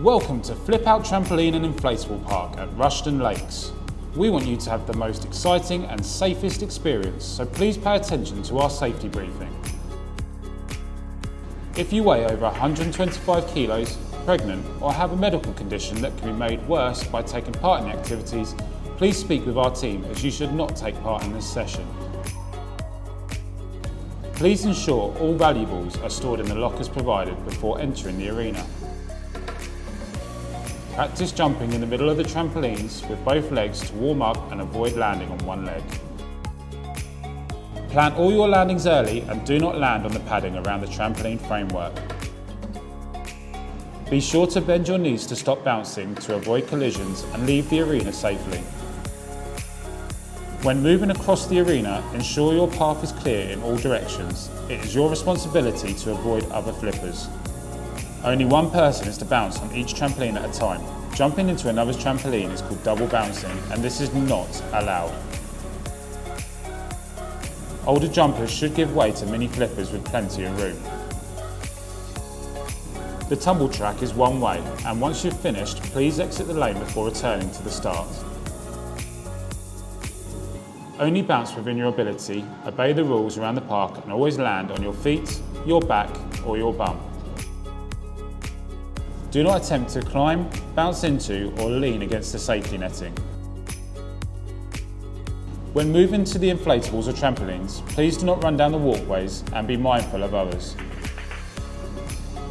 Welcome to Flip Out Trampoline and Inflatable Park at Rushden Lakes. We want you to have the most exciting and safest experience, so please pay attention to our safety briefing. If you weigh over 125 kilos, pregnant, or have a medical condition that can be made worse by taking part in the activities, please speak with our team, as you should not take part in this session. Please ensure all valuables are stored in the lockers provided before entering the arena. Practice jumping in the middle of the trampolines with both legs to warm up and avoid landing on one leg. Plan all your landings early and do not land on the padding around the trampoline framework. Be sure to bend your knees to stop bouncing to avoid collisions and leave the arena safely. When moving across the arena, ensure your path is clear in all directions. It is your responsibility to avoid other flippers. Only one person is to bounce on each trampoline at a time. Jumping into another's trampoline is called double bouncing, and this is not allowed. Older jumpers should give way to mini flippers with plenty of room. The tumble track is one way, and once you've finished, please exit the lane before returning to the start. Only bounce within your ability, obey the rules around the park, and always land on your feet, your back, or your bum. Do not attempt to climb, bounce into, or lean against the safety netting. When moving to the inflatables or trampolines, please do not run down the walkways and be mindful of others.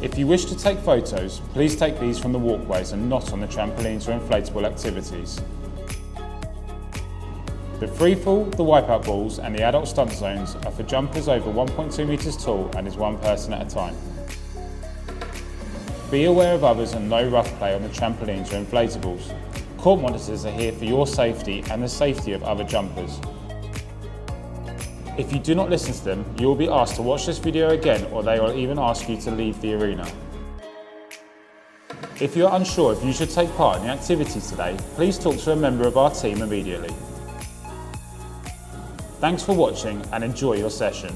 If you wish to take photos, please take these from the walkways and not on the trampolines or inflatable activities. The freefall, the wipeout balls, and the adult stunt zones are for jumpers over 1.2 metres tall and is one person at a time. Be aware of others and no rough play on the trampolines or inflatables. Court monitors are here for your safety and the safety of other jumpers. If you do not listen to them, you will be asked to watch this video again, or they will even ask you to leave the arena. If you are unsure if you should take part in the activity today, please talk to a member of our team immediately. Thanks for watching and enjoy your session.